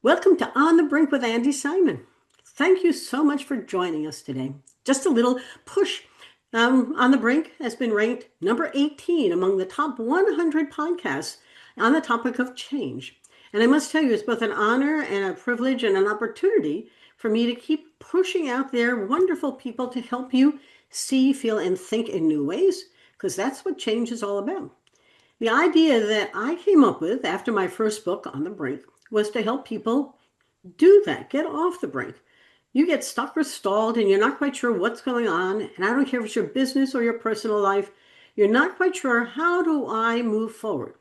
Welcome to On the Brink with Andi Simon. Thank you so much for joining us today. Just a little push. On the Brink has been ranked number 18 among the top 100 podcasts on the topic of change. And I must tell you, it's both an honor and a privilege and an opportunity for me to keep pushing out there wonderful people to help you see, feel, and think in new ways, because that's what change is all about. The idea that I came up with after my first book, On the Brink, was to help people do that, get off the brink. You get stuck or stalled and you're not quite sure what's going on. And I don't care if it's your business or your personal life. You're not quite sure, how do I move forward?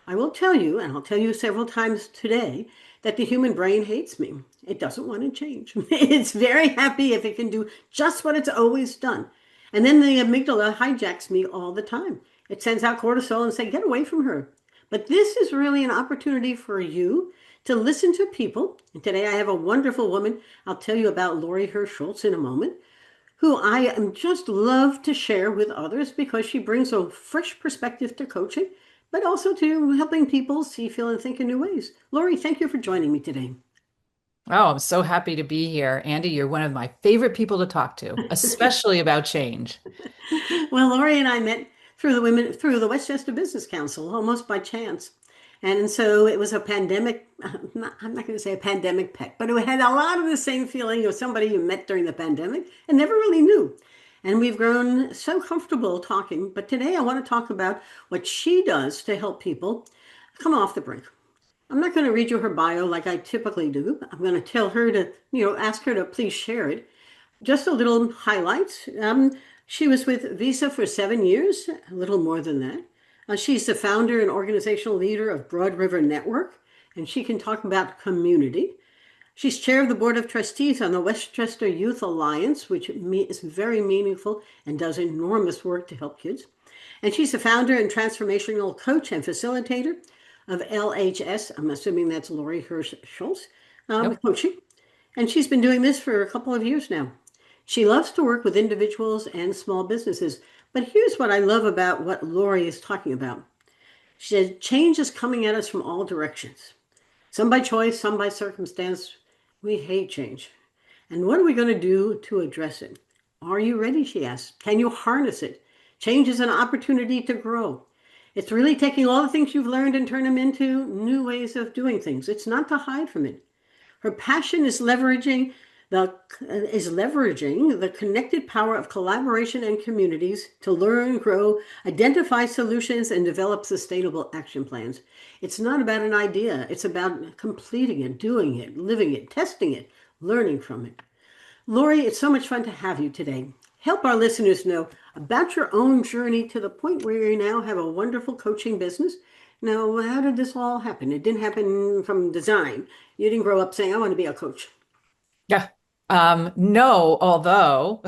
I will tell you, and I'll tell you several times today, that the human brain hates me. It doesn't want to change. It's very happy if it can do just what it's always done. And then the amygdala hijacks me all the time. It sends out cortisol and says, get away from her. But this is really an opportunity for you to listen to people. And today I have a wonderful woman. I'll tell you about Laurie Hirsch Schultz in a moment, who I am just love to share with others because she brings a fresh perspective to coaching, but also to helping people see, feel, and think in new ways. Laurie, thank you for joining me today. Oh, I'm so happy to be here. Andi, you're one of my favorite people to talk to, especially about change. Well, Laurie and I met through the Westchester Business Council, almost by chance. And so it was a pandemic, I'm not going to say a pandemic pet, but it had a lot of the same feeling of somebody you met during the pandemic and never really knew. And we've grown so comfortable talking. But today I want to talk about what she does to help people come off the brink. I'm not going to read you her bio like I typically do. I'm going to tell her to, ask her to please share it. Just a little highlights. She was with Visa for 7 years, a little more than that. She's the founder and organizational leader of Broad River Network, and she can talk about community. She's chair of the board of trustees on the Westchester Youth Alliance, which is very meaningful and does enormous work to help kids. And she's the founder and transformational coach and facilitator of LHS. I'm assuming that's Laurie Hirsch Schultz, Yep. coaching. And she's been doing this for a couple of years now. She loves to work with individuals and small businesses. But here's what I love about what Laurie is talking about. She said, change is coming at us from all directions. Some by choice, some by circumstance. We hate change. And what are we going to do to address it? Are you ready? She asked. Can you harness it? Change is an opportunity to grow. It's really taking all the things you've learned and turn them into new ways of doing things. It's not to hide from it. Her passion is leveraging the connected power of collaboration and communities to learn, grow, identify solutions, and develop sustainable action plans. It's not about an idea. It's about completing it, doing it, living it, testing it, learning from it. Laurie, it's so much fun to have you today. Help our listeners know about your own journey to the point where you now have a wonderful coaching business. Now, how did this all happen? It didn't happen from design. You didn't grow up saying, I want to be a coach. Yeah. No, although,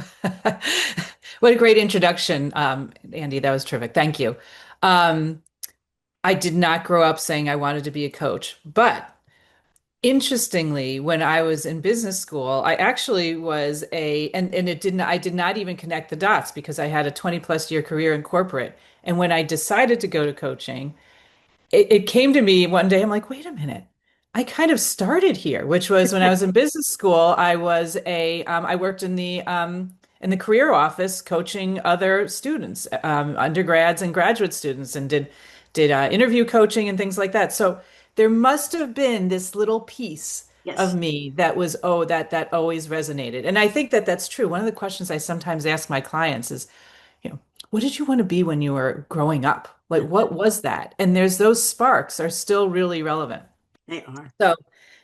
what a great introduction, Andi. That was terrific. Thank you. Um, I did not grow up saying I wanted to be a coach, but interestingly, when I was in business school, I actually was and I did not even connect the dots because I had a 20 plus year career in corporate. And when I decided to go to coaching, it came to me one day. I'm like, wait a minute. I kind of started here, which was when I was in business school. I worked in the career office coaching other students, undergrads and graduate students, and did interview coaching and things like that. So there must have been this little piece of Yes. me that was, oh, that always resonated. And I think that that's true. One of the questions I sometimes ask my clients is, what did you want to be when you were growing up? Like, what was that? And there's those sparks are still really relevant. They are.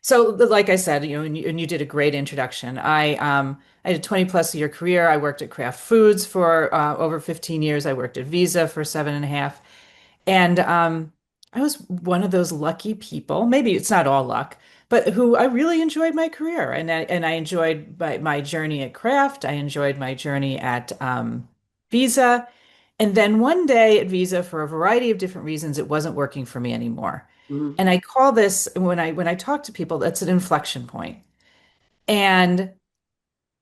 So, like I said, and you did a great introduction. I had a 20 plus year career. I worked at Kraft Foods for over 15 years. I worked at Visa for 7.5. And I was one of those lucky people. Maybe it's not all luck, but who I really enjoyed my career. And I enjoyed my journey at Kraft. I enjoyed my journey at Visa. And then one day at Visa, for a variety of different reasons, it wasn't working for me anymore. Mhm. And I call this, when I talk to people, that's an inflection point. And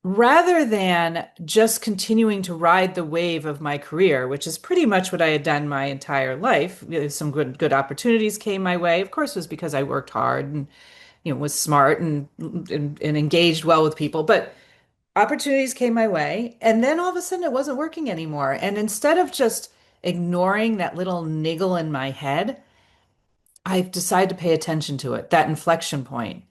rather than just continuing to ride the wave of my career, which is pretty much what I had done my entire life, some good opportunities came my way. Of course, it was because I worked hard was smart and engaged well with people. But opportunities came my way, and then all of a sudden it wasn't working anymore. And instead of just ignoring that little niggle in my head, I decided to pay attention to it, that inflection point.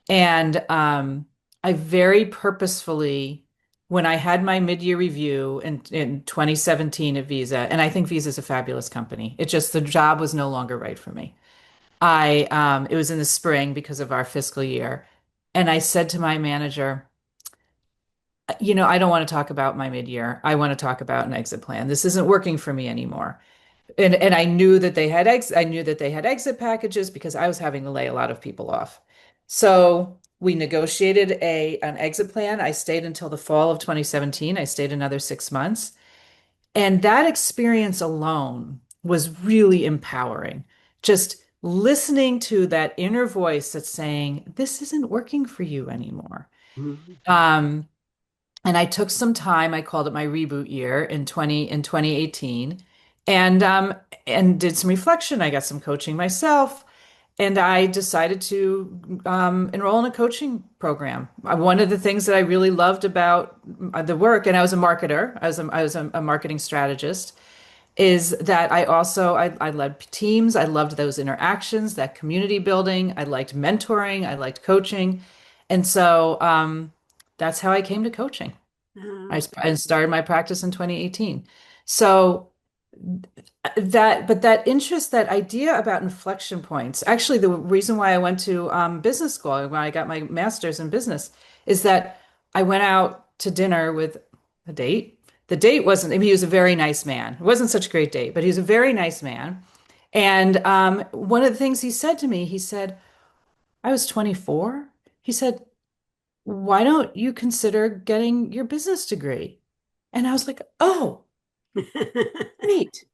And I very purposefully, when I had my mid-year review in 2017 at Visa, and I think Visa is a fabulous company. It just the job was no longer right for me. It was in the spring because of our fiscal year, and I said to my manager, I don't want to talk about my mid-year. I want to talk about an exit plan. This isn't working for me anymore. And I knew that I knew that they had exit packages because I was having to lay a lot of people off. So we negotiated an exit plan. I stayed until the fall of 2017. I stayed another 6 months. And that experience alone was really empowering. Just listening to that inner voice that's saying, this isn't working for you anymore. Mhm. Um, and I took some time. I called it my reboot year in 2018, and did some reflection. I got some coaching myself, and I decided to enroll in a coaching program. One of the things that I really loved about the work, and I was a marketer, I was a marketing strategist, is that I led teams. I loved those interactions, that community building. I liked mentoring. I liked coaching, and so that's how I came to coaching. I started my practice in 2018. So that interest, that idea about inflection points, actually, the reason why I went to business school, when I got my master's in business, is that I went out to dinner with a date. The date wasn't, I mean, he was a very nice man. It wasn't such a great date, but he was a very nice man. And one of the things he said to me, he said, I was 24. He said, why don't you consider getting your business degree? And I was like, oh, great.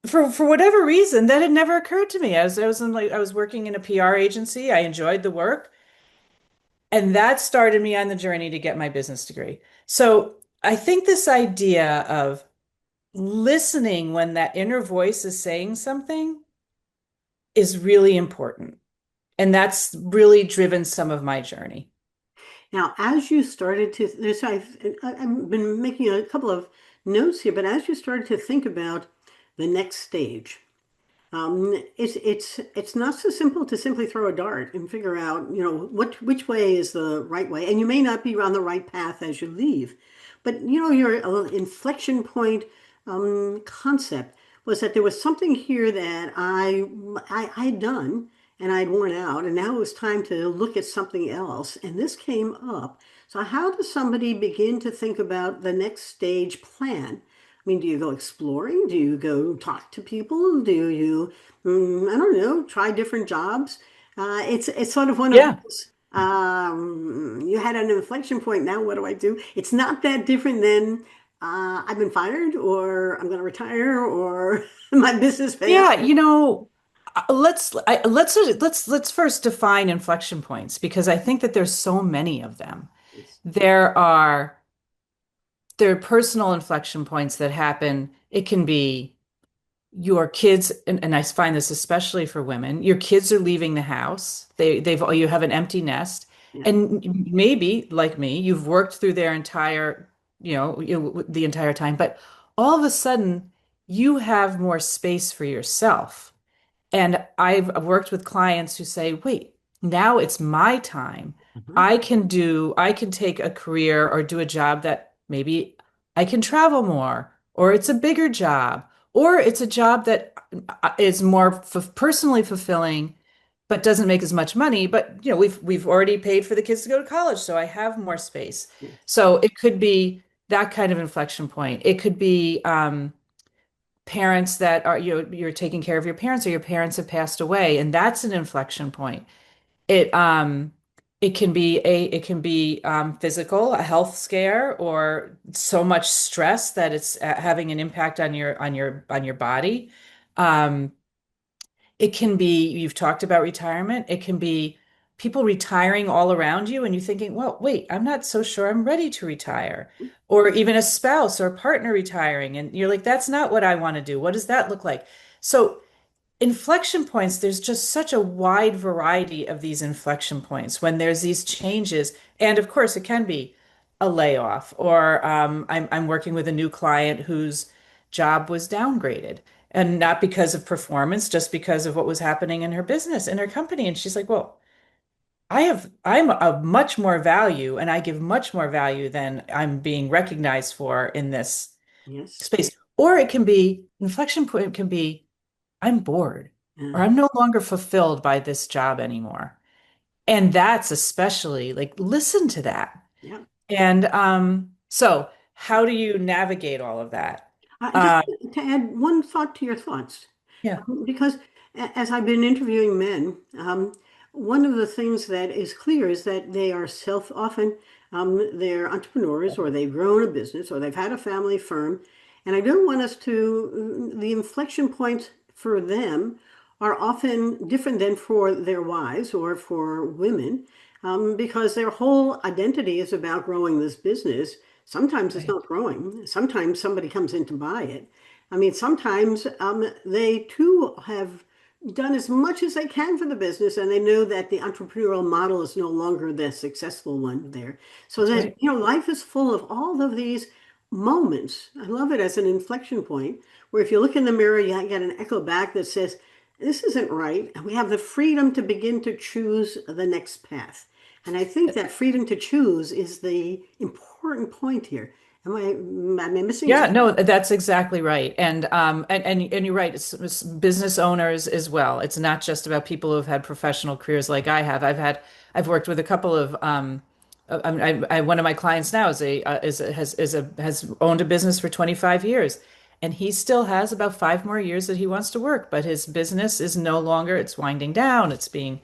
For whatever reason, that had never occurred to me. I was working in a PR agency. I enjoyed the work, and that started me on the journey to get my business degree. So I think this idea of listening when that inner voice is saying something is really important. And that's really driven some of my journey. Now, as you started to, I've been making a couple of notes here, but as you started to think about the next stage, it's not so simple to simply throw a dart and figure out, which way is the right way. And you may not be on the right path as you leave. But your inflection point concept was that there was something here that I'd done and I'd worn out, and now it was time to look at something else. And this came up. So how does somebody begin to think about the next stage plan? I mean, do you go exploring? Do you go talk to people? Do you, I don't know, try different jobs? It's sort of one of Yeah. those. You had an inflection point. Now what do I do? It's not that different than I've been fired, or I'm going to retire, or my business failed. Yeah, let's first define inflection points because I think that there's so many of them. There are there are personal inflection points that happen. It can be your kids, and I find this especially for women, your kids are leaving the house. You have an empty nest. Yeah. And maybe, like me, you've worked through their entire, the entire time, but all of a sudden you have more space for yourself. And I've worked with clients who say, wait, now it's my time. Mhm. I can take a career or do a job that maybe I can travel more, or it's a bigger job, or it's a job that is more personally fulfilling, but doesn't make as much money. But we've already paid for the kids to go to college, so I have more space. Yes. So it could be that kind of inflection point. It could be parents that are you're taking care of your parents or your parents have passed away, and that's an inflection point. It um it can be physical, a health scare, or so much stress that it's having an impact on your body. Um, it can be, you've talked about retirement. It can be people retiring all around you and you thinking, well, wait, I'm not so sure I'm ready to retire. Or even a spouse or partner retiring. And you're like, that's not what I want to do. What does that look like? So inflection points, there's just such a wide variety of these inflection points when there's these changes. And of course, it can be a layoff, or I'm working with a new client whose job was downgraded. And not because of performance, just because of what was happening in her business, in her company. And she's like, well, I'm of much more value and I give much more value than I'm being recognized for in this Yes. space. Or it can be inflection point can be I'm bored or Uh-huh. I'm no longer fulfilled by this job anymore. And that's especially like listen to that. Yeah. And so how do you navigate all of that? Just Uh to add one thought to your thoughts, yeah, because as I've been interviewing men, one of the things that is clear is that they are often they're entrepreneurs or they've grown a business or they've had a family firm. And I don't want us to, the inflection points for them are often different than for their wives or for women, because their whole identity is about growing this business. Sometimes it's right. not growing. Sometimes somebody comes in to buy it. I mean, sometimes they too have done as much as they can for the business, and they know that the entrepreneurial model is no longer the successful one there. So That's there's, right. life is full of all of these moments. I love it as an inflection point where if you look in the mirror, you get an echo back that says, this isn't right. And we have the freedom to begin to choose the next path. And I think that freedom to choose is the important point here. Am I missing Yeah, something? no, that's exactly right. And you're right. It's business owners as well. It's not just about people who've had professional careers like I have. I've worked with a couple of one of my clients now has owned a business for 25 years, and he still has about 5 more years that he wants to work, but his business is no longer, it's winding down. It's being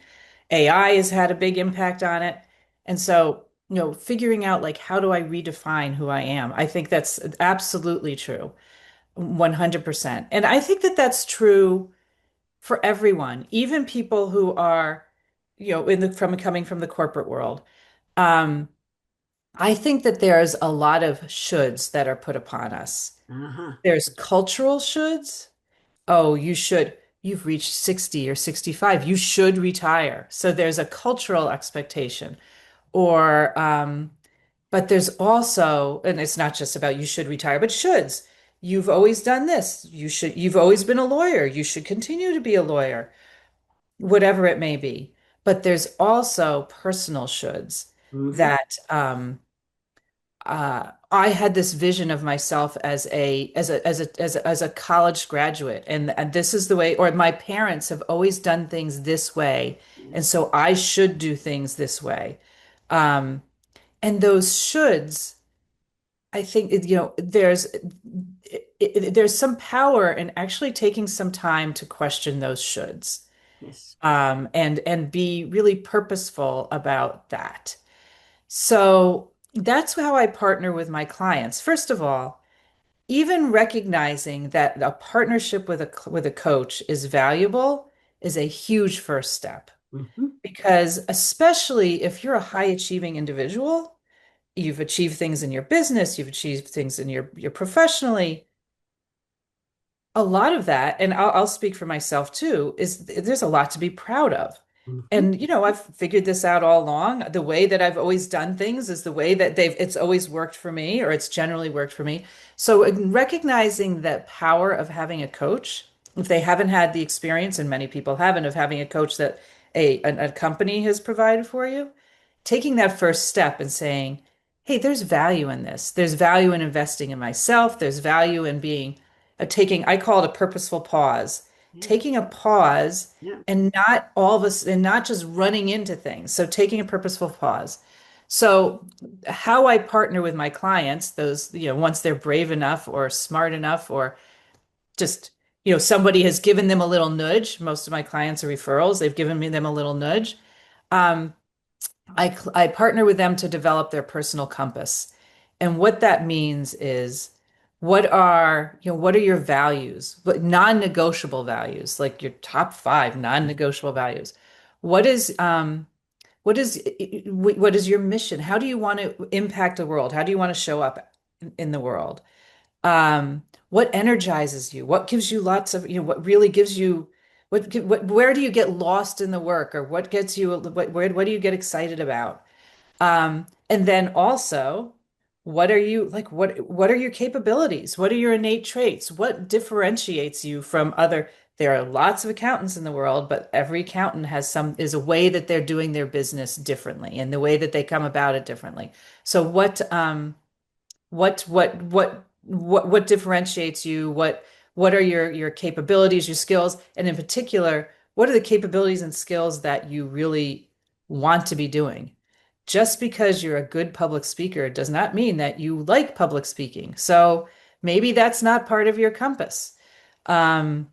AI has had a big impact on it. And so, figuring out like how do I redefine who I am? I think that's absolutely true, 100%. And I think that that's true for everyone, even people who are, in the from coming from the corporate world. Um, I think that there's a lot of shoulds that are put upon us. Uh-huh. There's cultural shoulds. Oh, you've reached 60 or 65. You should retire. So there's a cultural expectation. Or, but there's also, and it's not just about you should retire, but shoulds. You've always done this. You've always been a lawyer. You should continue to be a lawyer, whatever it may be. But there's also personal shoulds Mm-hmm. that, I had this vision of myself as a college graduate, and this is the way, or my parents have always done things this way, and Yes. so I should do things this way. Um, and those shoulds, I think, there's some power in actually taking some time to question those shoulds, Yes. and be really purposeful about that. So that's how I partner with my clients. First of all, even recognizing that a partnership with a coach is valuable is a huge first step. Mm-hmm. Because especially if you're a high achieving individual, you've achieved things in your business, you've achieved things in your professionally, a lot of that, and I'll speak for myself too, is there's a lot to be proud of. Mm-hmm. And I've figured this out all along. The way that I've always done things is the way that it's always worked for me, or it's generally worked for me. So in recognizing that power of having a coach, if they haven't had the experience, and many people haven't, of having a coach that a company has provided for you, taking that first step and saying, hey, there's value in this. There's value in investing in myself. There's value in being I call it a purposeful pause, Yeah. taking a pause Yeah. and not all of us, and not just running into things. So taking a purposeful pause. So how I partner with my clients, those, once they're brave enough or smart enough, or just, somebody has given them a little nudge. Most of my clients are referrals. They've given me them a little nudge. Um, I partner with them to develop their personal compass. And what that means is what are your values, but non-negotiable values, like your top five non-negotiable values. What is what is your mission? How do you want to impact the world? How do you want to show up in the world? What energizes you? What gives you lots of, what really gives you, where do you get lost in the work, or what gets you, what do you get excited about? And then also, what are you like, what are your capabilities? What are your innate traits? What differentiates you from other? There are lots of accountants in the world, but every accountant is a way that they're doing their business differently and the way that they come about it differently. So what differentiates you? What are your capabilities, your skills, and in particular, what are the capabilities and skills that you really want to be doing? Just because you're a good public speaker does not mean that you like public speaking. So maybe that's not part of your compass. Um,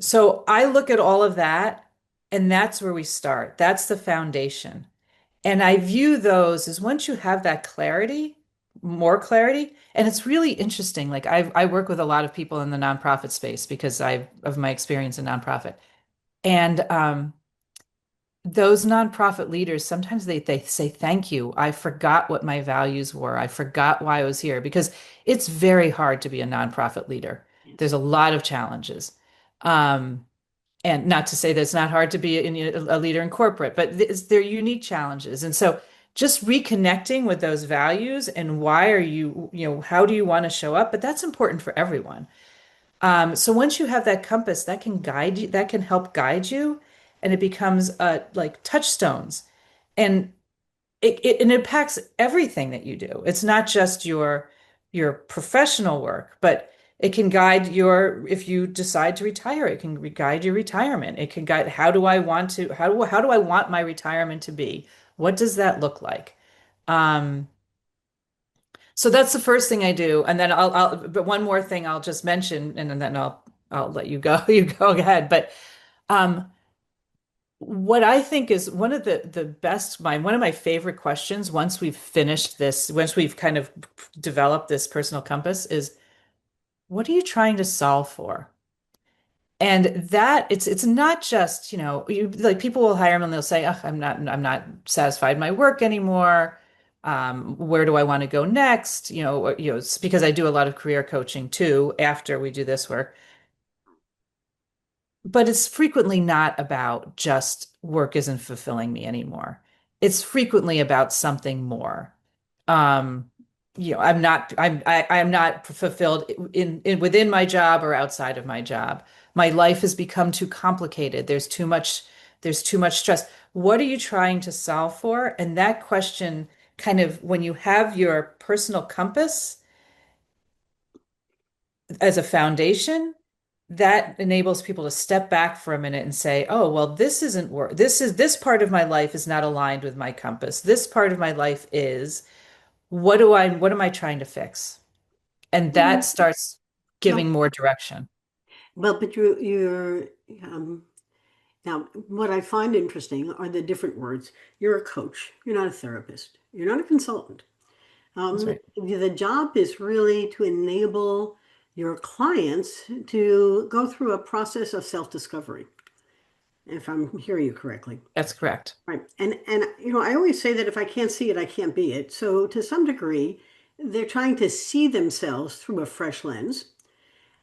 so I look at all of that, and that's where we start. That's the foundation. And I view those as once you have that clarity, more clarity, and it's really interesting. Like I work with a lot of people in the nonprofit space because I of my experience in nonprofit. And those nonprofit leaders, sometimes they say, thank you. I forgot what my values were. I forgot why I was here because it's very hard to be a nonprofit leader. There's Yes. a lot of challenges. Um, and not to say that it's not hard to be a leader in corporate, but they're unique challenges. And so just reconnecting with those values and why are how do you want to show up? But that's important for everyone. So once you have that compass, that can guide you, that can help guide you, and it becomes like touchstones. And it impacts everything that you do. It's not just your professional work, but it can guide if you decide to retire, it can guide your retirement. It can guide how do I want my retirement to be? What does that look like? Um, so that's the first thing I do. And then but one more thing I'll just mention, and then I'll let you go. You go ahead. But um, what I think is one of the best, one of my favorite questions once we've finished this, once we've kind of developed this personal compass is, what are you trying to solve for? And that it's not just, like people will hire them and they'll say, oh, I'm not satisfied in my work anymore. Where do I want to go next? It's because I do a lot of career coaching too after we do this work. But it's frequently not about just work isn't fulfilling me anymore. It's frequently about something more. Um, I'm not fulfilled in within my job or outside of my job. My life has become too complicated. There's too much stress. What are you trying to solve for? And that question kind of when you have your personal compass as a foundation, that enables people to step back for a minute and say, "Oh, well, this isn't work. This part of my life is not aligned with my compass. This part of my life is. What am I trying to fix?" And that Mhm. starts No, giving more direction. well, but um, now what I find interesting are the different words. You're a coach. You're not a therapist. You're not a consultant. That's right. The job is really to enable your clients to go through a process of self-discovery, if I'm hearing you correctly. That's correct. Right. And I always say that if I can't see it, I can't be it. So to some degree, they're trying to see themselves through a fresh lens,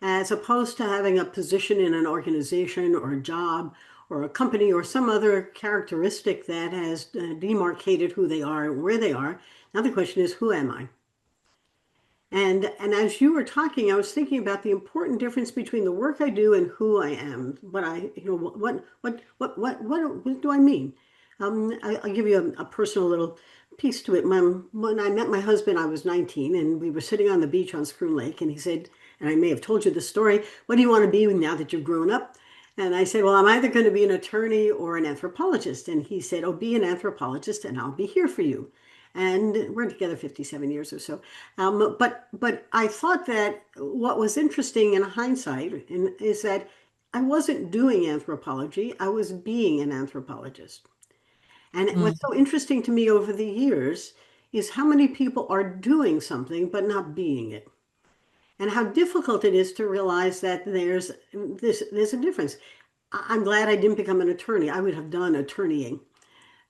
as opposed to having a position in an organization or a job or a company or some other characteristic that has demarcated who they are and where they are. Now the question is, who am I? And as you were talking, I was thinking about the important difference between the work I do and who I am. What do I mean? I'll give you a personal little piece to it. When I met my husband, I was 19, and we were sitting on the beach on Screw Lake, and he said, and I may have told you the story, what do you want to be now that you've grown up? And I said, well, I'm either going to be an attorney or an anthropologist. And he said, oh, be an anthropologist, and I'll be here for you. And we're together 57 years or so. But I thought that what was interesting in hindsight is that I wasn't doing anthropology. I was being an anthropologist. And Mm, what's so interesting to me over the years is how many people are doing something but not being it. And how difficult it is to realize that there's a difference. I'm glad I didn't become an attorney. I would have done attorneying.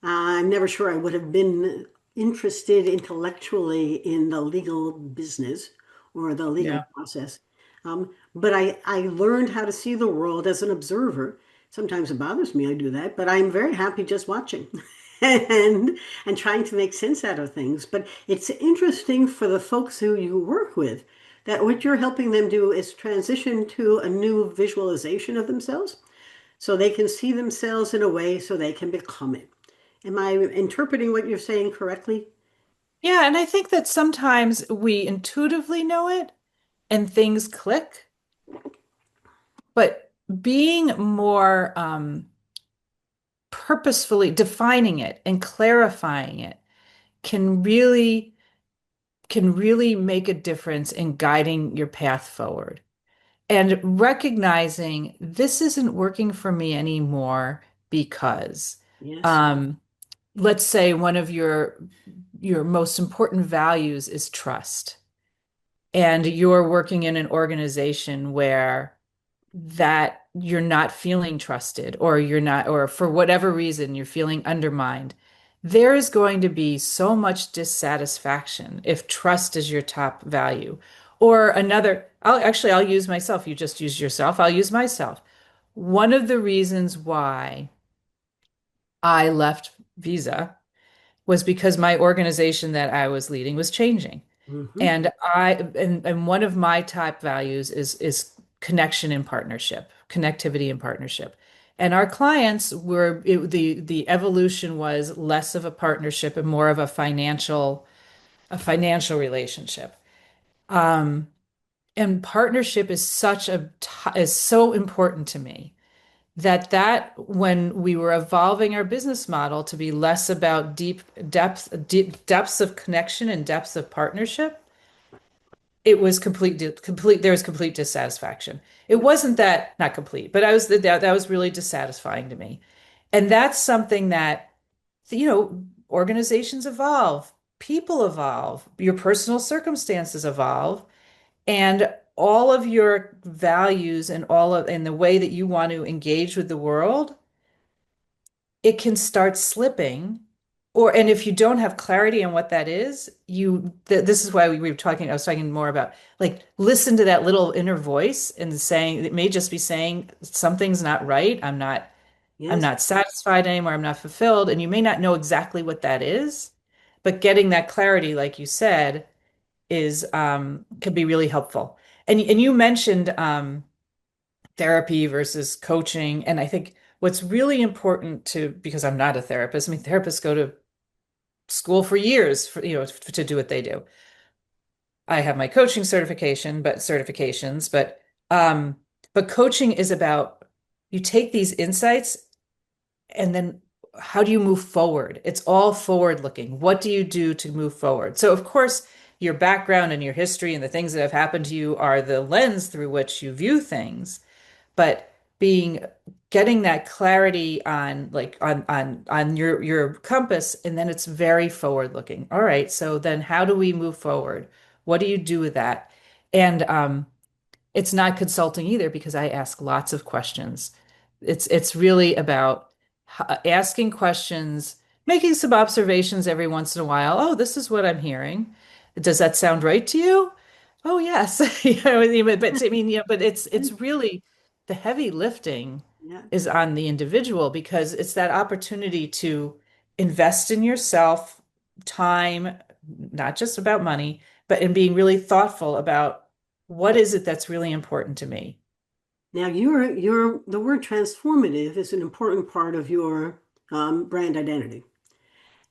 I'm never sure I would have been interested intellectually in the legal business or the legal yeah. process. But I learned how to see the world as an observer Sometimes it bothers me I do that, but I'm very happy just watching and and trying to make sense out of things. But it's interesting for the folks who you work with that what you're helping them do is transition to a new visualization of themselves so they can see themselves in a way so they can become it. Am I interpreting what you're saying correctly? Yeah, and I think that sometimes we intuitively know it and things click, but being more purposefully defining it and clarifying it can really make a difference in guiding your path forward. And recognizing this isn't working for me anymore because Yes. um, let's say one of your most important values is trust, and you're working in an organization where that you're not feeling trusted, or you're not, or for whatever reason you're feeling undermined, there is going to be so much dissatisfaction if trust is your top value. Or another, I'll use myself. You just use yourself. I'll use myself. One of the reasons why I left Visa was because my organization that I was leading was changing. Hmm. And one of my top values is connection and partnership, connectivity and partnership. And our clients the evolution was less of a partnership and more of a financial relationship. Um, and partnership is so important to me that when we were evolving our business model to be less about deep depths of connection and depths of partnership, it was complete there was complete dissatisfaction. It wasn't that not complete, but I was that was really dissatisfying to me. And that's something that, organizations evolve, people evolve, your personal circumstances evolve, and all of your values and the way that you want to engage with the world, it can start slipping. And if you don't have clarity on what that is, this is why we were talking, I was talking more about, like, listen to that little inner voice and saying, it may just be saying something's not right. I'm Yes. not satisfied anymore. I'm not fulfilled. And you may not know exactly what that is, but getting that clarity, like you said, is can be really helpful. And you mentioned therapy versus coaching. And I think what's really important because I'm not a therapist. I mean, therapists go to school for years to do what they do. I have my coaching certifications, but coaching is about, you take these insights and then how do you move forward? It's all forward looking. What do you do to move forward? So, of course, your background and your history and the things that have happened to you are the lens through which you view things. But being getting that clarity on, like, on your compass, and then it's very forward looking. All right, so then how do we move forward? What do you do with that? And it's not consulting either because I ask lots of questions. It's really about asking questions, making some observations every once in a while. Oh, this is what I'm hearing. Does that sound right to you? Oh, yes. But I mean, but it's really the heavy lifting Yeah. is on the individual, because it's that opportunity to invest in yourself, time, not just about money, but in being really thoughtful about what is it that's really important to me. Now, the word transformative is an important part of your brand identity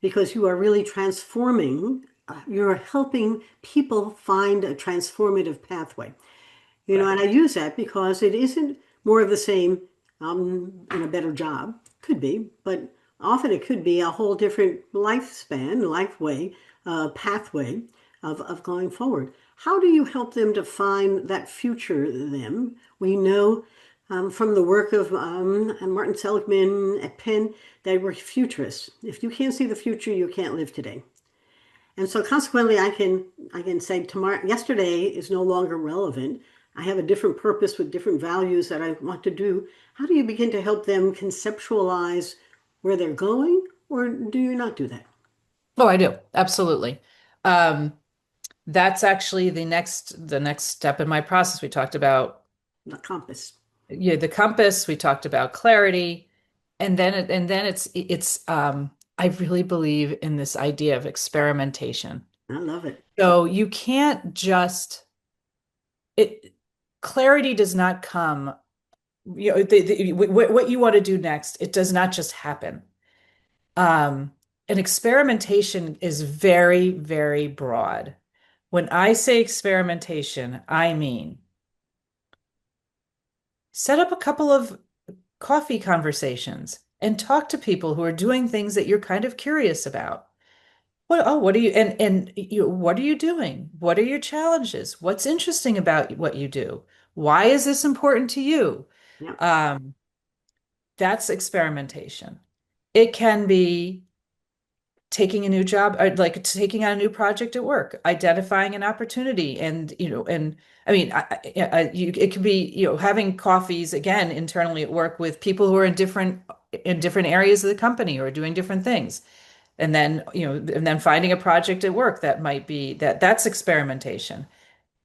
because you are really transforming, you're helping people find a transformative pathway. And I Correct. use that because it isn't more of the same in a better job. Could be, but often it could be a whole different lifespan, life way, pathway of going forward. How do you help them to find that future them? We know from the work of Martin Seligman at Penn that we're futurists. If you can't see the future, you can't live today. And so consequently, I can say tomorrow, yesterday is no longer relevant. I have a different purpose with different values that I want to do. How do you begin to help them conceptualize where they're going, or do you not do that? Oh, I do. Absolutely. Um, that's actually the next step in my process. We talked about The compass. the compass, we talked about clarity, and then I really believe in this idea of experimentation. I love it. So you can't just it clarity does not come, what you want to do next, it does not just happen. Um, and experimentation is very, very broad. When I say experimentation, I mean set up a couple of coffee conversations and talk to people who are doing things that you're kind of curious about. What are you what are you doing? What are your challenges? What's interesting about what you do? Why is this important to you? Yeah. Um, that's experimentation. It can be taking a new job, or like taking on a new project at work, identifying an opportunity, and I mean, it could be, having coffees again internally at work with people who are in different areas of the company or doing different things, and then finding a project at work that might be that's experimentation.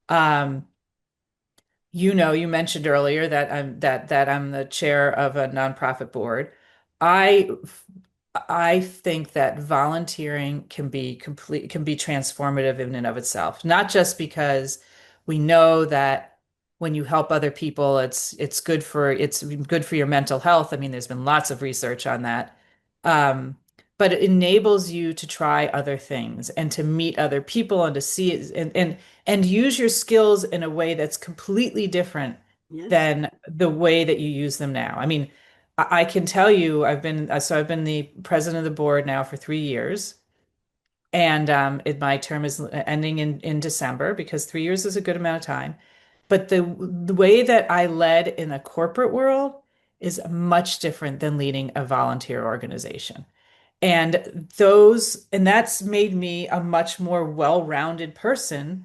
Um, you mentioned earlier that I'm the chair of a nonprofit board. I I think that volunteering can be transformative in and of itself, not just because we know that when you help other people, it's good for your mental health. I mean, there's been lots of research on that. Um, but it enables you to try other things and to meet other people and to see it and use your skills in a way that's completely different Yes. than the way that you use them now. I mean, I can tell you, I've been the president of the board now for 3 years, and my term is ending in December because 3 years is a good amount of time. But the way that I led in a corporate world is much different than leading a volunteer organization. And that's made me a much more well-rounded person,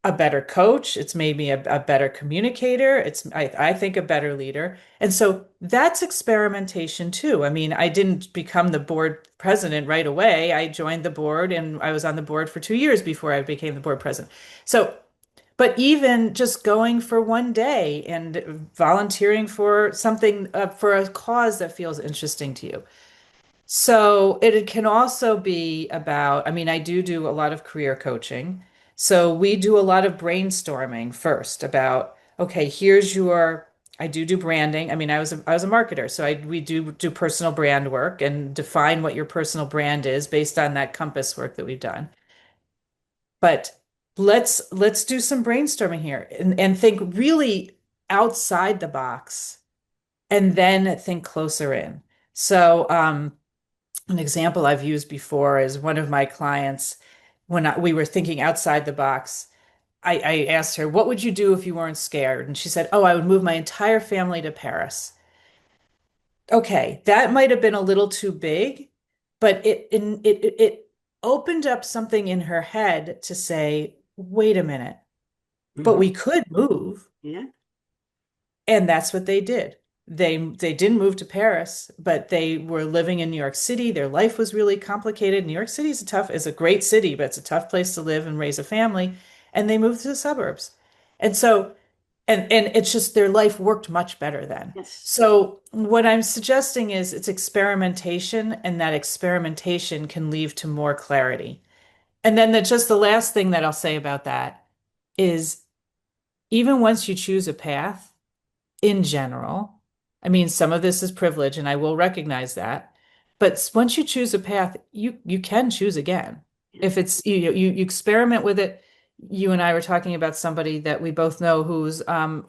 a better coach. It's made me a better communicator. I think, a better leader. And so that's experimentation too. I mean, I didn't become the board president right away. I joined the board and I was on the board for 2 years before I became the board president. So, but even just going for one day and volunteering for something, for a cause that feels interesting to you. So it can also be about, I mean, I do a lot of career coaching. So we do a lot of brainstorming first about, okay, I do branding. I mean, I was a marketer, so we do personal brand work and define what your personal brand is based on that compass work that we've done. But let's do some brainstorming here and think really outside the box and then think closer in. So, an example I've used before is one of my clients, we were thinking outside the box. I asked her, "What would you do if you weren't scared?" And she said, "Oh, I would move my entire family to Paris." Okay, that might have been a little too big, but it opened up something in her head to say, "Wait a minute, but Hmm. we could move." Yeah. And that's what they did. They didn't move to Paris, but they were living in New York City. Their life was really complicated. New York City is a great city, but it's a tough place to live and raise a family. And they moved to the suburbs. And so, and it's just their life worked much better then. Yes. So what I'm suggesting is it's experimentation, and that experimentation can lead to more clarity. And then just the last thing that I'll say about that is even once you choose a path, in general. I mean, some of this is privilege, and I will recognize that. But once you choose a path, you can choose again. Yes. If it's you experiment with it. You and I were talking about somebody that we both know who's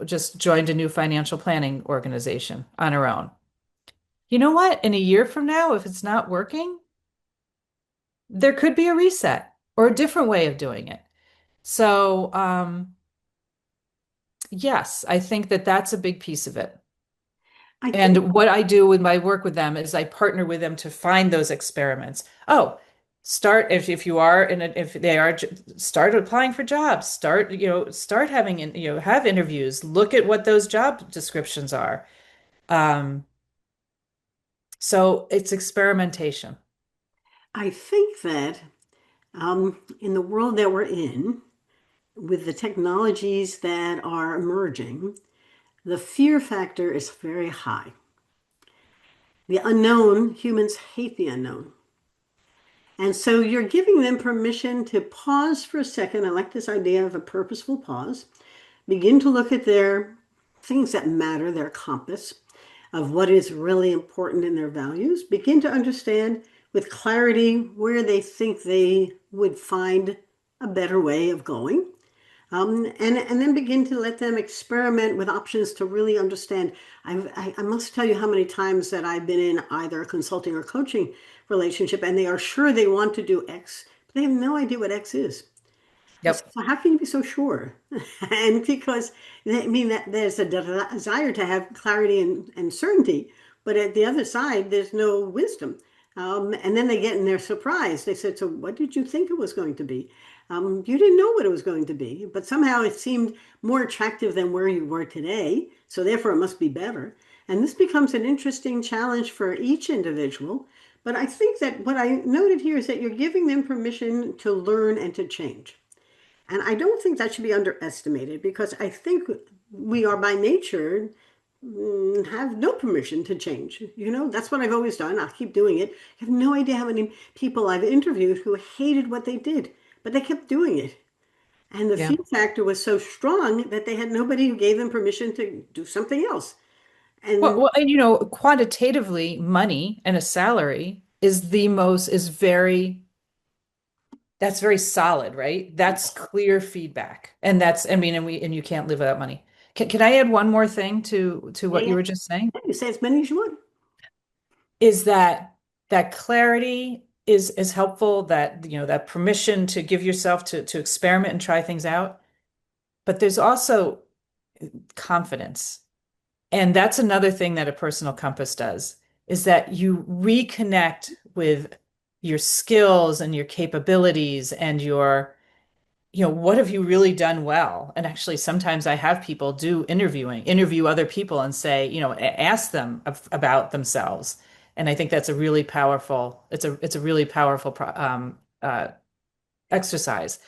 just joined a new financial planning organization on her own. You know what? In a year from now, if it's not working, there could be a reset or a different way of doing it. So, yes, I think that that's a big piece of it. I think And what I do with my work with them is I partner with them to find those experiments. Oh, start if you are in a, if they are start applying for jobs. Start having have interviews. Look at what those job descriptions are. Um, so it's experimentation. I think that in the world that we're in, with the technologies that are emerging, the fear factor is very high. The unknown, humans hate the unknown. And so you're giving them permission to pause for a second. I like this idea of a purposeful pause. Begin to look at their things that matter, their compass of what is really important in their values. Begin to understand with clarity where they think they would find a better way of going. And then begin to let them experiment with options to really understand. I must tell you how many times that I've been in either a consulting or coaching relationship, and they are sure they want to do X, but they have no idea what X is. I said, Yep. so how can you be so sure? And because I mean that there's a desire to have clarity and certainty, but at the other side, there's no wisdom. And then they get in their surprise. They said, so what did you think it was going to be? You didn't know what it was going to be, but somehow it seemed more attractive than where you were today. So therefore, it must be better. And this becomes an interesting challenge for each individual. But I think that what I noted here is that you're giving them permission to learn and to change. And I don't think that should be underestimated because I think we are by nature have no permission to change. You know, that's what I've always done. I'll keep doing it. I have no idea how many people I've interviewed who hated what they did, but they kept doing it. And the Yeah. fear factor was so strong that they had nobody who gave them permission to do something else. And And quantitatively, money and a salary that's very solid, right? That's clear feedback. And and you can't live without money. Can I add one more thing to what you yeah, were just saying? you say as many as you want. Is that clarity is helpful, that permission to give yourself to experiment and try things out. But there's also confidence. And that's another thing that a personal compass does, is that you reconnect with your skills and your capabilities and what have you really done well? And actually, sometimes I have people interview other people and say, ask them about themselves. And I think that's it's a really powerful exercise.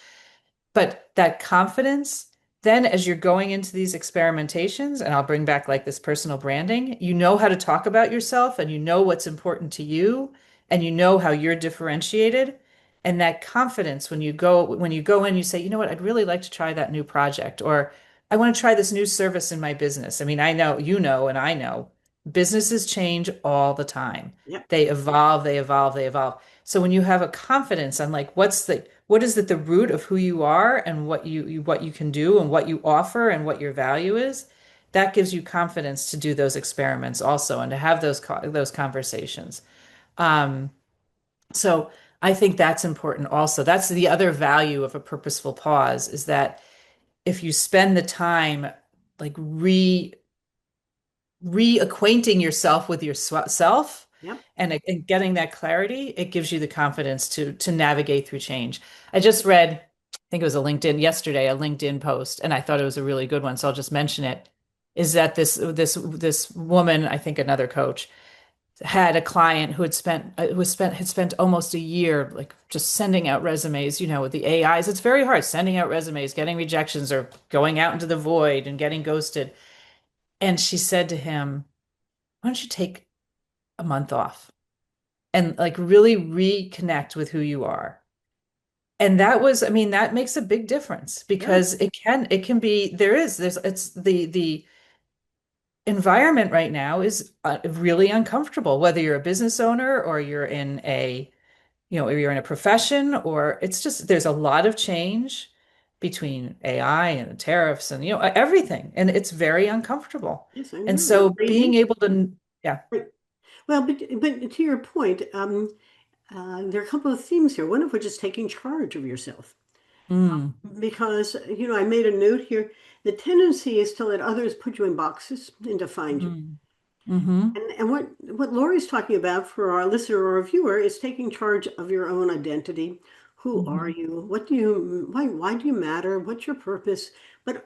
But that confidence, then as you're going into these experimentations, and I'll bring back like this personal branding, you know how to talk about yourself and you know what's important to you and you know how you're differentiated. And that confidence when you go in, you say, you know what, I'd really like to try that new project, or I want to try this new service in my business. I mean, I know, and I know businesses change all the time. Yep. They evolve, they evolve, they evolve. So when you have a confidence on like what is at the root of who you are and what you can do and what you offer and what your value is, that gives you confidence to do those experiments also and to have those conversations. Um, so I think that's important also. That's the other value of a purposeful pause, is that if you spend the time like reacquainting yourself with yourself Yep. and getting that clarity, it gives you the confidence to navigate through change. I just read, I think it was a LinkedIn post, and I thought it was a really good one, so I'll just mention it. Is that this woman, I think another coach, had a client had spent almost a year like just sending out resumes, with the AIs. It's very hard sending out resumes, getting rejections, or going out into the void and getting ghosted. And she said to him, why don't you take a month off and like really reconnect with who you are? And I mean, that makes a big difference Yeah. because it can be, it's the environment right now is really uncomfortable, whether you're a business owner or or you're in a profession, or it's just, there's a lot of change between AI and the tariffs and, everything. And it's very uncomfortable. Yes, I And know. It's so being crazy. able to, yeah. Right. Well, but to your point, there are a couple of themes here. One of which is taking charge of yourself. Mm, Because, I made a note here. The tendency is to let others put you in boxes and to find you. mm, mm-hmm, And what Laurie's talking about for our listener or viewer is taking charge of your own identity. Who are mm-hmm, you? Why do you matter? What's your purpose? But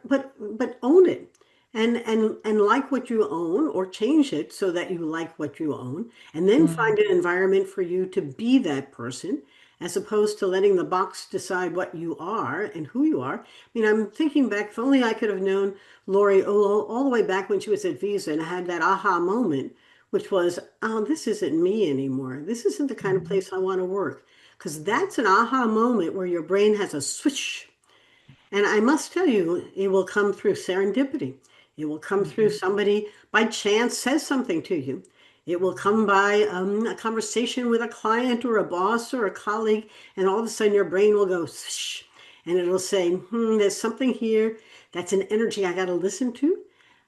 own it. And like what you own or change it so that you like what you own, and then mm, find an environment for you to be that person. as opposed to letting the box decide what you are and who you are. I mean, I'm thinking back, if only I could have known Laurie all the way back when she was at Visa and had that aha moment, which was, oh, this isn't me anymore. This isn't the kind of Mhm. place I want to work. Because that's an aha moment where your brain has a switch. And I must tell you, it will come through serendipity. It will come through Mhm. somebody by chance says something to you. It will come by a conversation with a client or a boss or a colleague, and all of a sudden your brain will go, "Shh," and it'll say, there's something here. That's an energy I got to listen to.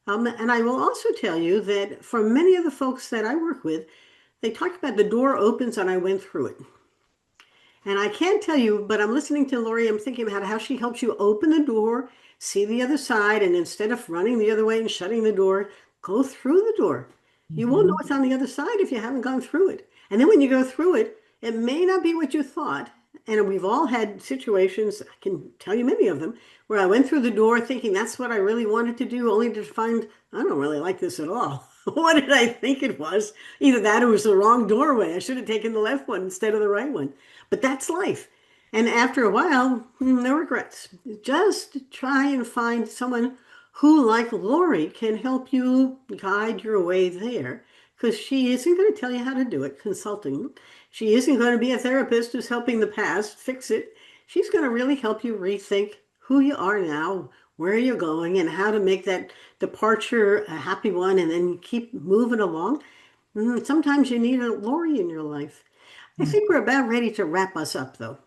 And I will also tell you that for many of the folks that I work with, they talk about the door opens and I went through it. And I can't tell you, but I'm listening to Laurie. I'm thinking about how she helps you open the door, see the other side, and instead of running the other way and shutting the door, go through the door. You won't know Mhm. what's on the other side if you haven't gone through it. And then when you go through it, it may not be what you thought. And we've all had situations, I can tell you many of them, where I went through the door thinking that's what I really wanted to do, only to find I don't really like this at all. What did I think it was? Either that or it was the wrong doorway. I should have taken the left one instead of the right one. But that's life. And after a while, no regrets. Just try and find someone who, like Lori, can help you guide your way there. Because she isn't going to tell you how to do it, consulting. She isn't going to be a therapist who's helping the past fix it. She's going to really help you rethink who you are now, where you're going, and how to make that departure a happy one and then keep moving along. Sometimes you need a Lori in your life. I Mhm. think we're about ready to wrap us up, though.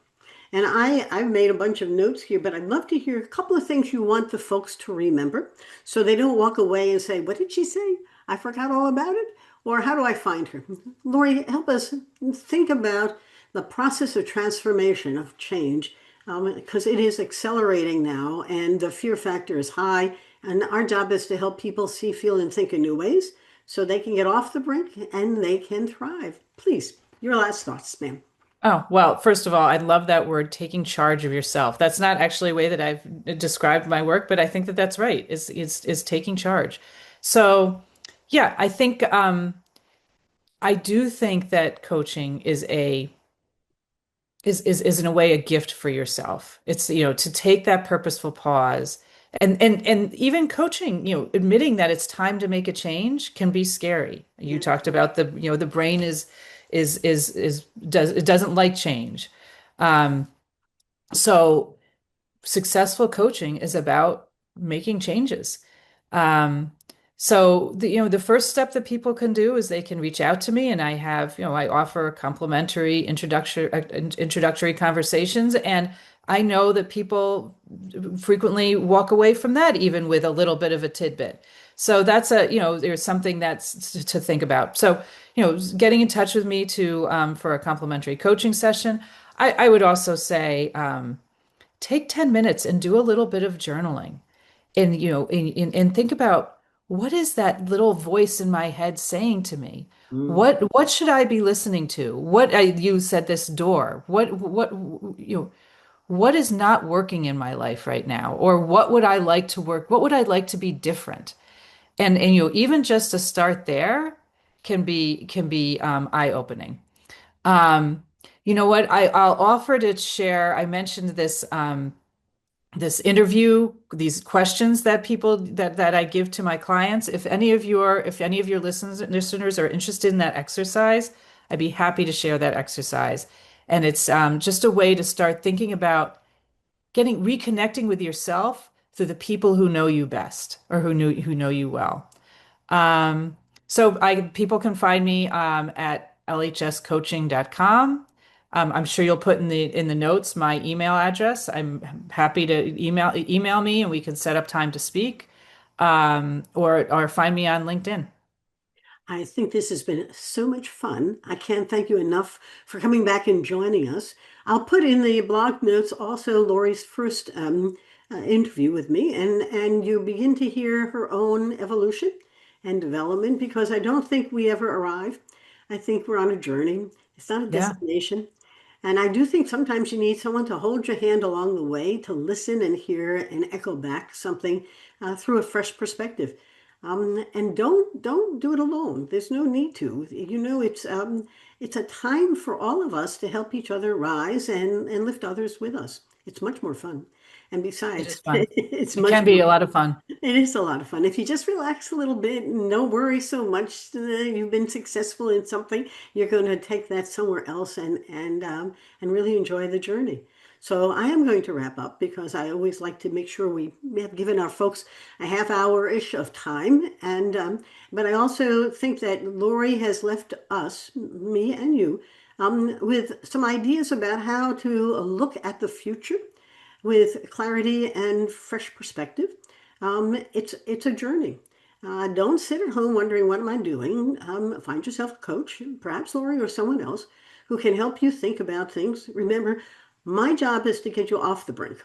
And I've made a bunch of notes here, but I'd love to hear a couple of things you want the folks to remember so they don't walk away and say, what did she say? I forgot all about it. Or how do I find her? Lori, help us think about the process of transformation, of change, because it is accelerating now and the fear factor is high. And our job is to help people see, feel, and think in new ways so they can get off the brink and they can thrive. Please, your last thoughts, ma'am. Oh, well, first of all, I love that word, taking charge of yourself. That's not actually a way that I've described my work, but I think that that's right, is taking charge. So, yeah, I do think that coaching is in a way a gift for yourself. It's, to take that purposeful pause and even coaching, admitting that it's time to make a change can be scary. You Yeah. talked about the brain is it doesn't like change. Um, so successful coaching is about making changes. Um, so the first step that people can do is they can reach out to me, and I offer complimentary introductory conversations, and I know that people frequently walk away from that even with a little bit of a tidbit. So there's something that's to think about. So, getting in touch with me for a complimentary coaching session. I would also say, take 10 minutes and do a little bit of journaling and and think about, what is that little voice in my head saying to me? Mm. What should I be listening to? You said this door. What is not working in my life right now? Or what would I like to work? What would I like to be different? And even just to start there can be eye-opening. Um, you know what? I'll offer to share. I mentioned this interview, these questions that I give to my clients. If any of your listeners are interested in that exercise, I'd be happy to share that exercise. And it's just a way to start thinking about reconnecting with yourself through the people who know you best or who know you well. Um, so people can find me at lhscoaching.com. I'm sure you'll put in the notes my email address. I'm happy to email me and we can set up time to speak. Or find me on LinkedIn. I think this has been so much fun. I can't thank you enough for coming back and joining us. I'll put in the blog notes also Lori's first interview with me, and you begin to hear her own evolution and development because I don't think we ever arrive. I think we're on a journey. It's not a Yeah. destination. And I do think sometimes you need someone to hold your hand along the way to listen and hear and echo back something through a fresh perspective. And don't do it alone. There's no need to. It's a time for all of us to help each other rise and lift others with us. It's much more fun. And It besides, is fun. it's It much can be more a lot of fun. it is a lot of fun. If you just relax a little bit and don't worry so much, you've been successful in something, you're going to take that somewhere else and really enjoy the journey. So I am going to wrap up because I always like to make sure we have given our folks a half hour-ish of time. But I also think that Laurie has left us, me and you, with some ideas about how to look at the future with clarity and fresh perspective. It's a journey. Don't sit at home wondering what am I doing. Find yourself a coach, perhaps Laurie or someone else, who can help you think about things. Remember, my job is to get you off the brink.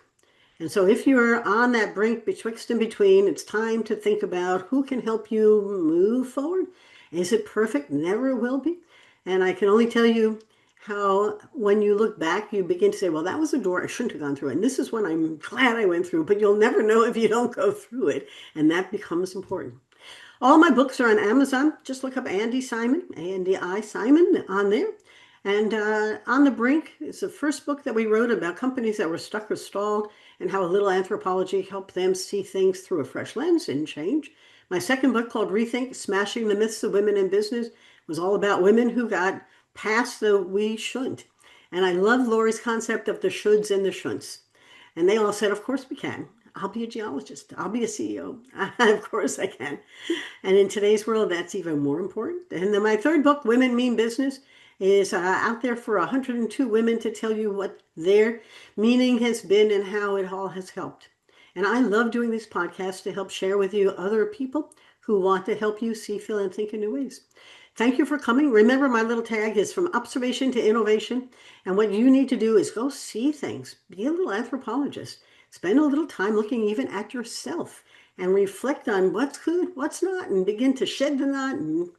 And so if you're on that brink betwixt and between, it's time to think about who can help you move forward. Is it perfect? Never will be. And I can only tell you how when you look back, you begin to say, well, that was a door I shouldn't have gone through. And this is one I'm glad I went through, but you'll never know if you don't go through it. And that becomes important. All my books are on Amazon. Just look up Andi Simon, Andi Simon on there. And On the Brink is the first book that we wrote about companies that were stuck or stalled and how a little anthropology helped them see things through a fresh lens and change. My second book called Rethink, Smashing the Myths of Women in Business was all about women who got past the we shouldn't. And I love Laurie's concept of the shoulds and the shouldn'ts. And they all said, of course we can. I'll be a geologist. I'll be a CEO. Of course I can. And in today's world, that's even more important. And then my third book, Women Mean Business, is out there for 102 women to tell you what their meaning has been and how it all has helped. And I love doing these podcasts to help share with you other people who want to help you see, feel, and think in new ways. Thank you for coming. Remember, my little tag is from observation to innovation. And what you need to do is go see things, be a little anthropologist, spend a little time looking even at yourself and reflect on what's good, what's not, and begin to shed the knot and,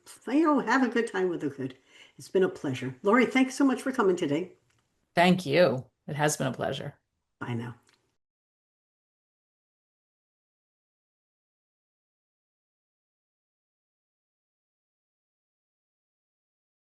have a good time with the good. It's been a pleasure. Laurie, thanks so much for coming today. Thank you. It has been a pleasure. Bye now.